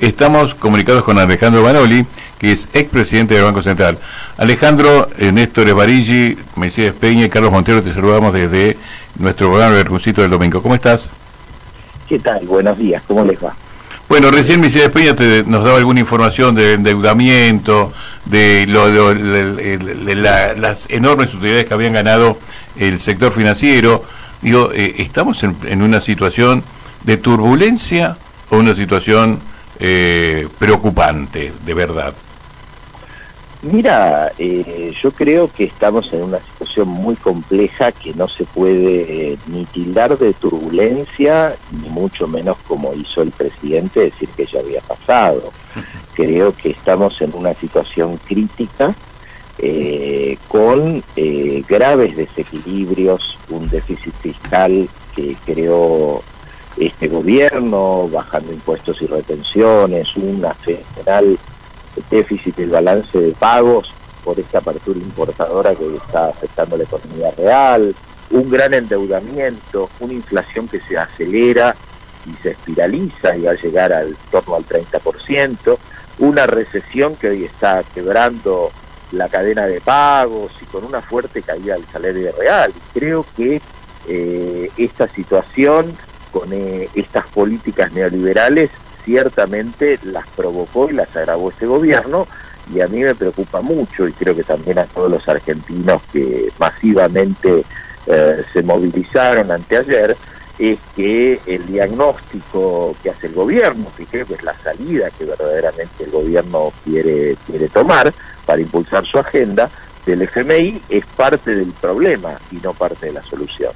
Estamos comunicados con Alejandro Banoli, que es expresidente del Banco Central. Alejandro, Néstor Esbarigi, Mercedes Peña y Carlos Montero, te saludamos desde nuestro programa del Runcito del Domingo. ¿Cómo estás? ¿Qué tal? Buenos días, ¿cómo les va? Bueno, recién Mercedes Peña nos daba alguna información de endeudamiento, de las enormes utilidades que habían ganado el sector financiero. Digo, ¿estamos en una situación de turbulencia o una situación preocupante, de verdad? Mira, yo creo que estamos en una situación muy compleja que no se puede ni tildar de turbulencia, ni mucho menos, como hizo el presidente, decir que ya había pasado. Creo que estamos en una situación crítica, con graves desequilibrios, un déficit fiscal que creó este gobierno, bajando impuestos y retenciones, una federal déficit del balance de pagos por esta apertura importadora que está afectando la economía real, un gran endeudamiento, una inflación que se acelera y se espiraliza y va a llegar al torno al 30%, una recesión que hoy está quebrando la cadena de pagos y con una fuerte caída del salario real. Creo que esta situación con estas políticas neoliberales ciertamente las provocó y las agravó este gobierno, y a mí me preocupa mucho, y creo que también a todos los argentinos que masivamente se movilizaron anteayer, es que el diagnóstico que hace el gobierno, que creo que es la salida que verdaderamente el gobierno quiere tomar para impulsar su agenda del FMI, es parte del problema y no parte de la solución.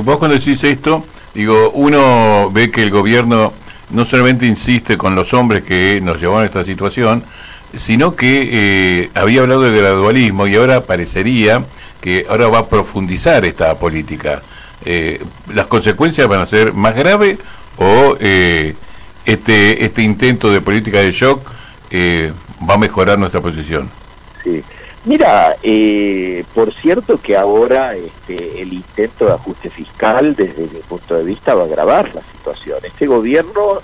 Vos cuando decís esto, digo, uno ve que el gobierno no solamente insiste con los hombres que nos llevaron a esta situación, sino que había hablado de gradualismo y ahora parecería que ahora va a profundizar esta política. ¿Las consecuencias van a ser más graves o este intento de política de shock va a mejorar nuestra posición? Sí. Mira, por cierto que ahora el intento de ajuste fiscal, desde mi punto de vista, va a agravar la situación. Este gobierno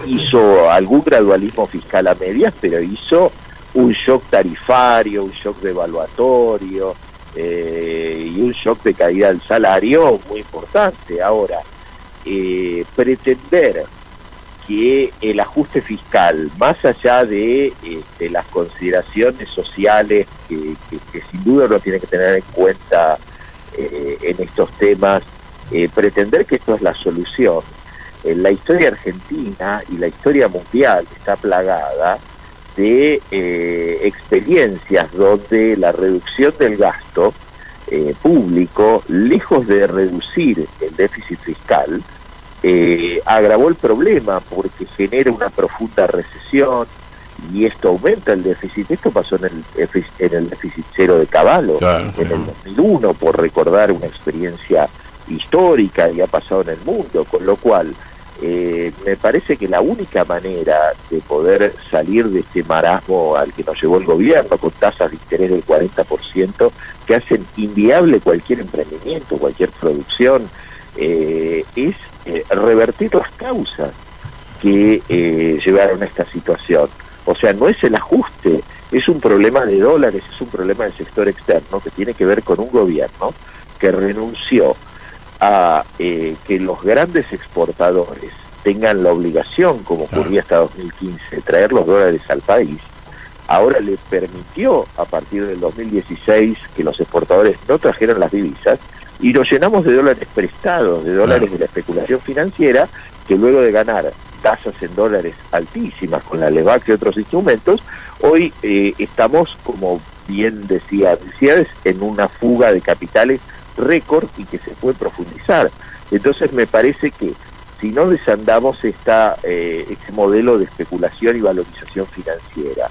hizo algún gradualismo fiscal a medias, pero hizo un shock tarifario, un shock devaluatorio y un shock de caída del salario muy importante. Ahora, pretender que el ajuste fiscal, más allá de las consideraciones sociales que sin duda uno tiene que tener en cuenta en estos temas, pretender que esto es la solución. La historia argentina y la historia mundial está plagada de experiencias donde la reducción del gasto público, lejos de reducir el déficit fiscal, agravó el problema porque genera una profunda recesión y esto aumenta el déficit. Esto pasó en el déficit cero de Cavallo, claro, en el 2001, por recordar una experiencia histórica y ha pasado en el mundo, con lo cual me parece que la única manera de poder salir de este marasmo al que nos llevó el gobierno, con tasas de interés del 40%, que hacen inviable cualquier emprendimiento, cualquier producción, es revertir las causas que llevaron a esta situación. O sea, no es el ajuste, es un problema de dólares, es un problema del sector externo que tiene que ver con un gobierno que renunció a que los grandes exportadores tengan la obligación, como ocurría hasta 2015, de traer los dólares al país. Ahora le permitió a partir del 2016 que los exportadores no trajeran las divisas y nos llenamos de dólares prestados, de dólares de la especulación financiera, que luego de ganar tasas en dólares altísimas con la LEVAC y otros instrumentos, hoy estamos, como bien decía Mercedes, en una fuga de capitales récord y que se puede profundizar. Entonces me parece que si no desandamos este modelo de especulación y valorización financiera,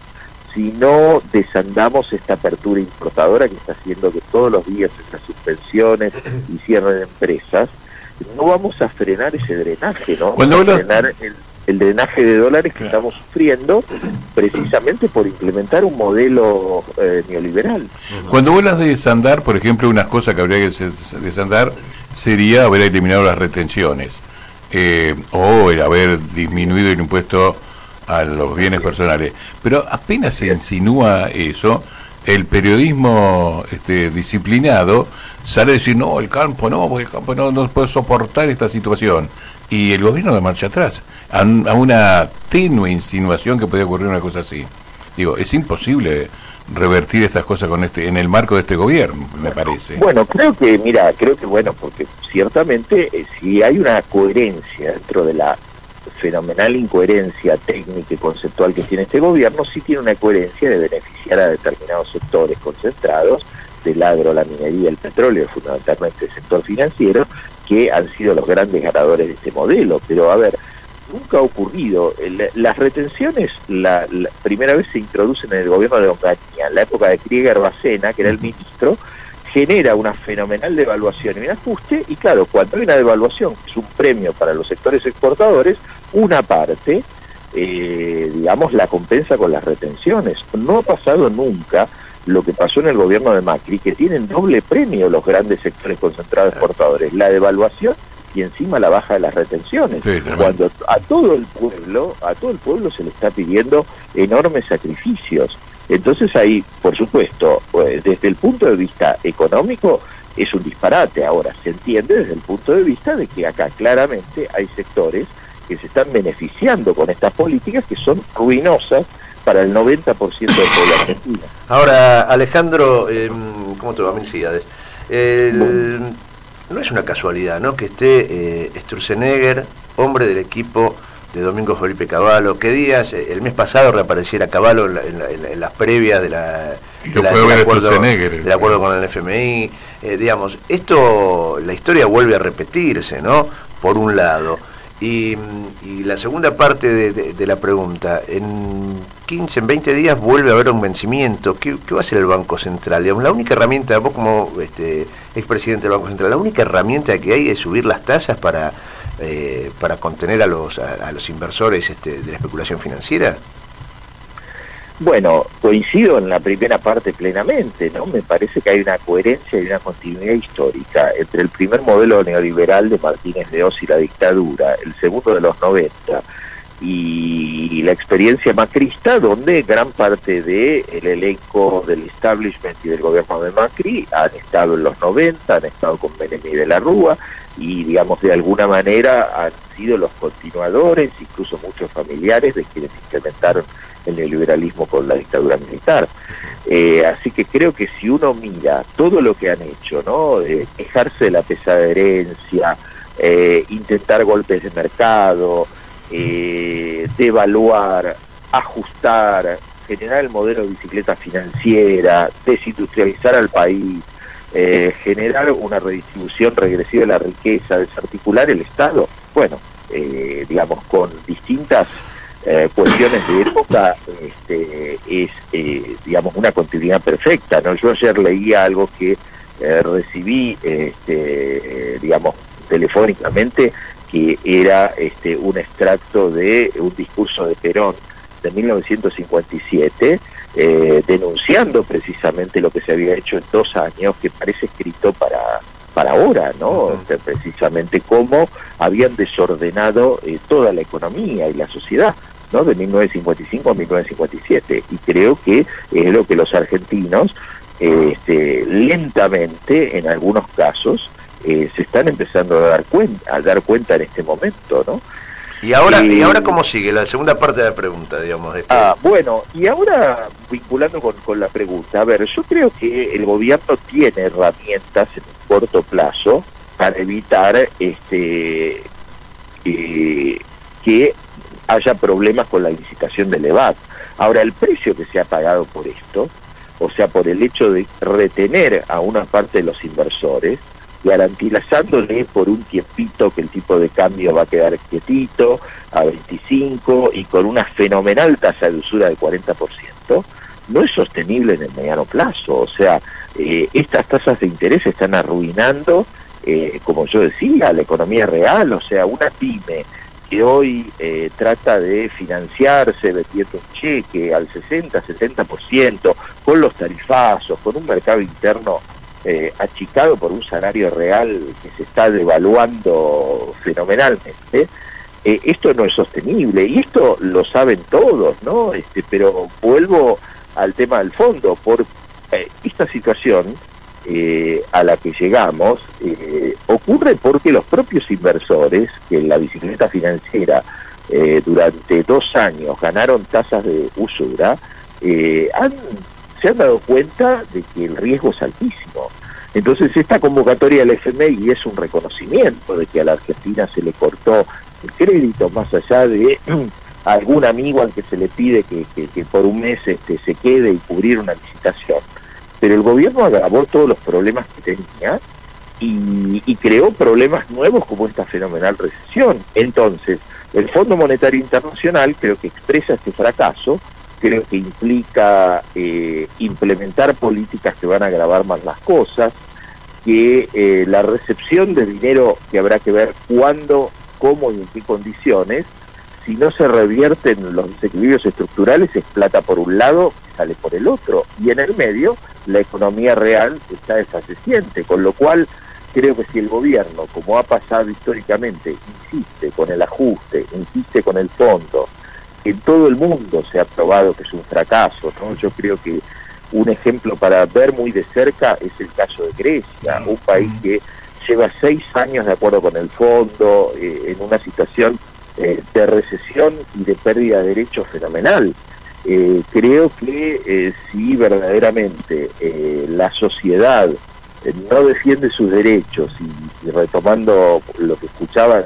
si no desandamos esta apertura importadora que está haciendo que todos los días estas suspensiones y cierre de empresas, no vamos a frenar ese drenaje, ¿no? Vamos a frenar el drenaje de dólares que estamos sufriendo precisamente por implementar un modelo neoliberal. Cuando vos hablas de desandar, por ejemplo, unas cosas que habría que desandar sería haber eliminado las retenciones. o el haber disminuido el impuesto a los bienes personales. Pero apenas se insinúa eso, el periodismo disciplinado sale a decir, no, el campo no, porque el campo no puede soportar esta situación. Y el gobierno de marcha atrás, a una tenue insinuación que podía ocurrir una cosa así. Digo, es imposible revertir estas cosas en el marco de este gobierno, me parece. Bueno, creo que, bueno, porque ciertamente si hay una coherencia dentro de la fenomenal incoherencia técnica y conceptual que tiene este gobierno, sí tiene una coherencia de beneficiar a determinados sectores concentrados del agro, la minería, el petróleo, fundamentalmente el sector financiero, que han sido los grandes ganadores de este modelo. Pero a ver, nunca ha ocurrido. Las retenciones, la primera vez se introducen en el gobierno de Onganía, en la época de Krieger Bacena, que era el ministro, genera una fenomenal devaluación y un ajuste, y claro, cuando hay una devaluación, que es un premio para los sectores exportadores, una parte, digamos, la compensa con las retenciones. No ha pasado nunca lo que pasó en el gobierno de Macri, que tienen doble premio los grandes sectores concentrados exportadores, la devaluación y encima la baja de las retenciones, sí, cuando a todo el pueblo se le está pidiendo enormes sacrificios. Entonces ahí, por supuesto, desde el punto de vista económico es un disparate. Ahora se entiende desde el punto de vista de que acá claramente hay sectores que se están beneficiando con estas políticas que son ruinosas para el 90% del pueblo argentino. Ahora, Alejandro, ¿cómo te va? Felicidades. No es una casualidad, ¿no?, que esté Sturzenegger, hombre del equipo de Domingo Felipe Cavallo, que días, el mes pasado reapareciera Cavallo en las previas del acuerdo con el FMI, digamos, esto, la historia vuelve a repetirse, ¿no?, por un lado. Y la segunda parte de la pregunta, en 20 días vuelve a haber un vencimiento. ¿Qué va a hacer el Banco Central? Digamos, la única herramienta, vos como expresidente del Banco Central, la única herramienta que hay es subir las tasas para contener a los inversores de la especulación financiera. Bueno, coincido en la primera parte plenamente, ¿no? Me parece que hay una coherencia y una continuidad histórica entre el primer modelo neoliberal de Martínez de Oz y la dictadura, el segundo de los 90, y la experiencia macrista, donde gran parte del elenco del establishment y del gobierno de Macri han estado en los 90, han estado con Menem y de la Rúa, y digamos de alguna manera han sido los continuadores, incluso muchos familiares de quienes implementaron el neoliberalismo con la dictadura militar. Así que creo que si uno mira todo lo que han hecho, ¿no?, quejarse de la pesada herencia, intentar golpes de mercado, devaluar, ajustar, generar el modelo de bicicleta financiera, desindustrializar al país, generar una redistribución regresiva de la riqueza, desarticular el Estado, bueno, digamos, con distintas cuestiones de época, es digamos una continuidad perfecta, ¿no? Yo ayer leía algo que recibí digamos telefónicamente, que era un extracto de un discurso de Perón de 1957, denunciando precisamente lo que se había hecho en 2 años, que parece escrito para ahora, ¿no? Precisamente cómo habían desordenado toda la economía y la sociedad, ¿no?, de 1955 a 1957, y creo que es lo que los argentinos lentamente, en algunos casos, se están empezando a dar cuenta en este momento, ¿no? ¿Y ahora cómo sigue? La segunda parte de la pregunta, digamos. Bueno, y ahora, vinculando con la pregunta, a ver, yo creo que el gobierno tiene herramientas en un corto plazo para evitar que haya problemas con la licitación del EVAD. Ahora, el precio que se ha pagado por esto, o sea, por el hecho de retener a una parte de los inversores, garantizándole por un tiempito que el tipo de cambio va a quedar quietito, a 25, y con una fenomenal tasa de usura del 40%, no es sostenible en el mediano plazo. O sea, estas tasas de interés están arruinando, como yo decía, la economía real. O sea, una pyme que hoy trata de financiarse vendiendo un cheque al 60-70%, con los tarifazos, con un mercado interno achicado por un salario real que se está devaluando fenomenalmente, esto no es sostenible, y esto lo saben todos, ¿no? Pero vuelvo al tema del fondo, por esta situación a la que llegamos ocurre porque los propios inversores, que en la bicicleta financiera durante 2 años ganaron tasas de usura, se han dado cuenta de que el riesgo es altísimo. Entonces esta convocatoria del FMI es un reconocimiento de que a la Argentina se le cortó el crédito, más allá de algún amigo al que se le pide que por un mes se quede y cubrir una licitación. Pero el gobierno agravó todos los problemas que tenía y creó problemas nuevos como esta fenomenal recesión. Entonces, el Fondo Monetario Internacional creo que expresa este fracaso, creo que implica implementar políticas que van a agravar más las cosas, que la recepción de dinero que habrá que ver cuándo, cómo y en qué condiciones, si no se revierten los desequilibrios estructurales, es plata por un lado, sale por el otro, y en el medio la economía real está desfalleciente, con lo cual creo que si el gobierno, como ha pasado históricamente, insiste con el ajuste, insiste con el fondo, en todo el mundo se ha probado que es un fracaso, ¿no? Yo creo que un ejemplo para ver muy de cerca es el caso de Grecia, un país que lleva 6 años de acuerdo con el fondo, en una situación de recesión y de pérdida de derechos fenomenal. Creo que si verdaderamente la sociedad no defiende sus derechos, y retomando lo que escuchaba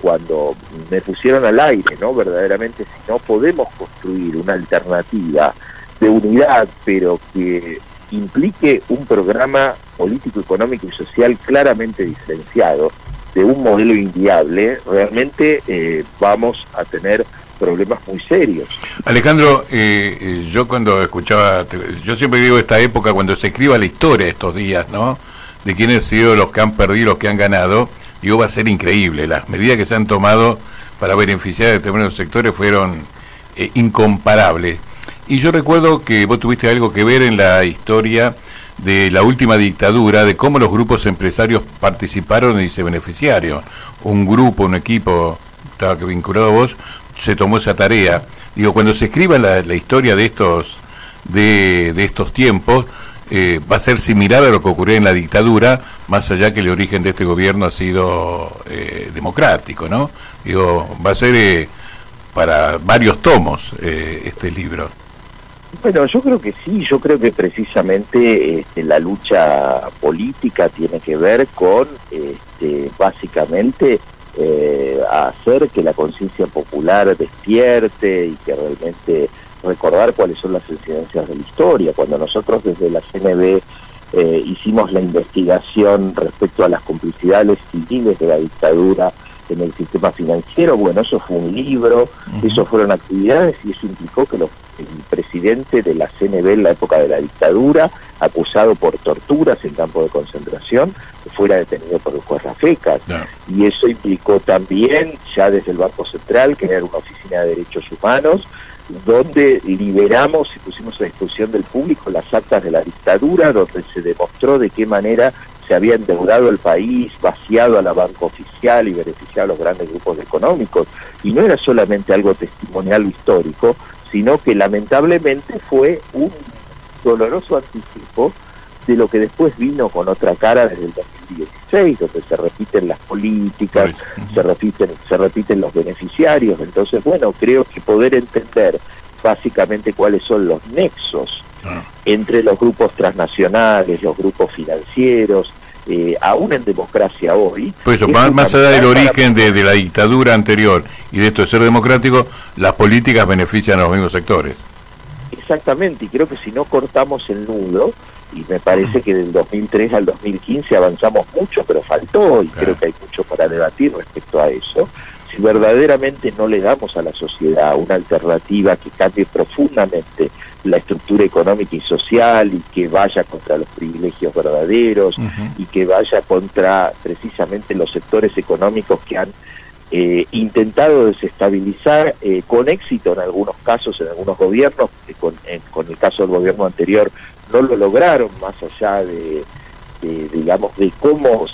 cuando me pusieron al aire, ¿no? Verdaderamente, si no podemos construir una alternativa de unidad, pero que implique un programa político, económico y social claramente diferenciado de un modelo inviable, realmente vamos a tener problemas muy serios. Alejandro, yo cuando escuchaba, yo siempre digo esta época cuando se escriba la historia de estos días, ¿no? De quiénes han sido los que han perdido, los que han ganado, digo, va a ser increíble. Las medidas que se han tomado para beneficiar a determinados sectores fueron incomparables. Y yo recuerdo que vos tuviste algo que ver en la historia de la última dictadura, de cómo los grupos empresarios participaron y se beneficiaron. Un grupo, un equipo, estaba vinculado a vos, se tomó esa tarea. Digo, cuando se escriba la historia de estos tiempos, va a ser similar a lo que ocurrió en la dictadura, más allá que el origen de este gobierno ha sido democrático, ¿no? Digo, va a ser para varios tomos este libro. Bueno, yo creo que sí, yo creo que precisamente la lucha política tiene que ver con básicamente hacer que la conciencia popular despierte y que realmente recordar cuáles son las incidencias de la historia. Cuando nosotros desde la CNB hicimos la investigación respecto a las complicidades civiles de la dictadura en el sistema financiero, bueno, eso fue un libro, eso fueron actividades y eso implicó que el presidente de la CNB en la época de la dictadura, acusado por torturas en campo de concentración, fuera detenido por el juez Rafecas. No. Y eso implicó también, ya desde el Banco Central, crear una oficina de derechos humanos, donde liberamos y pusimos a disposición del público las actas de la dictadura, donde se demostró de qué manera se había endeudado el país, vaciado a la banca oficial y beneficiado a los grandes grupos económicos. Y no era solamente algo testimonial histórico, sino que lamentablemente fue un doloroso anticipo de lo que después vino con otra cara desde el 2016, donde se repiten las políticas, se repiten los beneficiarios. Entonces, bueno, creo que poder entender básicamente cuáles son los nexos entre los grupos transnacionales, los grupos financieros, aún en democracia hoy. Pues eso, más allá del origen de la dictadura anterior y de esto de ser democrático, las políticas benefician a los mismos sectores. Exactamente, y creo que si no cortamos el nudo, y me parece que del 2003 al 2015 avanzamos mucho, pero faltó, y creo que hay mucho para debatir respecto a eso. Si verdaderamente no le damos a la sociedad una alternativa que cambie profundamente la estructura económica y social y que vaya contra los privilegios verdaderos y que vaya contra precisamente los sectores económicos que han intentado desestabilizar con éxito en algunos casos, en algunos gobiernos, con el caso del gobierno anterior no lo lograron, más allá de digamos, de cómo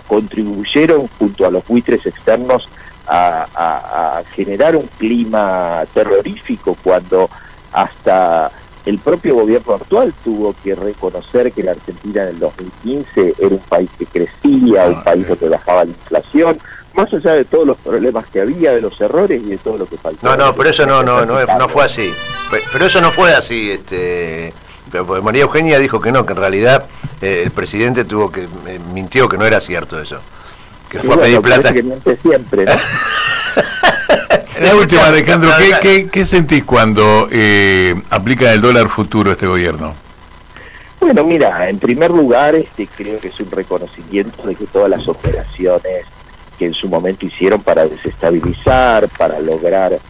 contribuyeron junto a los buitres externos a generar un clima terrorífico, cuando hasta el propio gobierno actual tuvo que reconocer que la Argentina en el 2015 era un país que crecía, un país donde bajaba la inflación, más allá de todos los problemas que había, de los errores y de todo lo que faltaba. No, pero eso no fue así. Pero eso no fue así, pero María Eugenia dijo que no, que en realidad el presidente mintió, que no era cierto eso. Que fue a pedir plata. Que miente siempre, ¿no? La última, Alejandro, ¿qué sentís cuando aplica el dólar futuro este gobierno? Bueno, mira, en primer lugar, creo que es un reconocimiento de que todas las operaciones que en su momento hicieron para desestabilizar, para lograr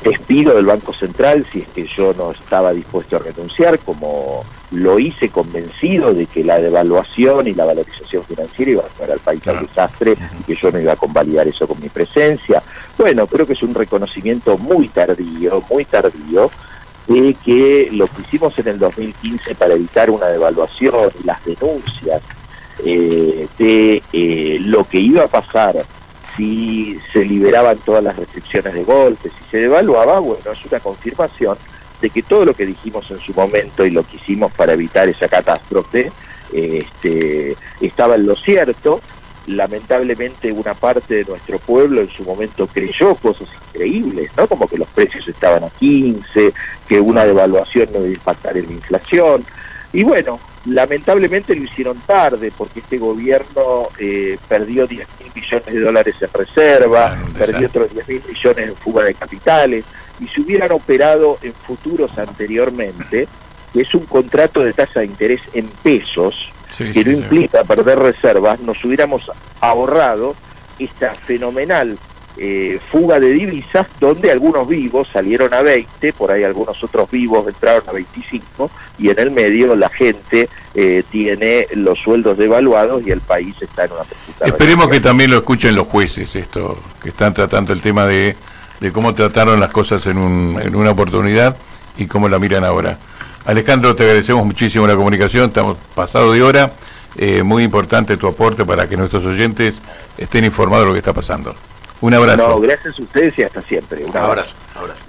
despido del Banco Central, si es que yo no estaba dispuesto a renunciar, como lo hice convencido de que la devaluación y la valorización financiera iba a llevar al país al desastre, y que yo no iba a convalidar eso con mi presencia. Bueno, creo que es un reconocimiento muy tardío, de que lo que hicimos en el 2015 para evitar una devaluación y las denuncias de lo que iba a pasar si se liberaban todas las restricciones de golpe, si se devaluaba, bueno, es una confirmación de que todo lo que dijimos en su momento y lo que hicimos para evitar esa catástrofe estaba en lo cierto. Lamentablemente una parte de nuestro pueblo en su momento creyó cosas increíbles, ¿no? Como que los precios estaban a 15, que una devaluación no iba a impactar en la inflación. Y bueno, lamentablemente lo hicieron tarde, porque este gobierno perdió 10.000 millones de dólares en reserva, perdió otros 10.000 millones en fuga de capitales, y si hubieran operado en futuros anteriormente, que es un contrato de tasa de interés en pesos, que no implica perder reservas, nos hubiéramos ahorrado esta fenomenal fuga de divisas, donde algunos vivos salieron a 20, por ahí algunos otros vivos entraron a 25, y en el medio la gente tiene los sueldos devaluados y el país está en una preocupación. Esperemos que también lo escuchen los jueces, esto que están tratando el tema de cómo trataron las cosas en una oportunidad y cómo la miran ahora. Alejandro, te agradecemos muchísimo la comunicación, estamos pasado de hora, muy importante tu aporte para que nuestros oyentes estén informados de lo que está pasando. Un abrazo. No, gracias a ustedes y hasta siempre. Un abrazo. Abrazo.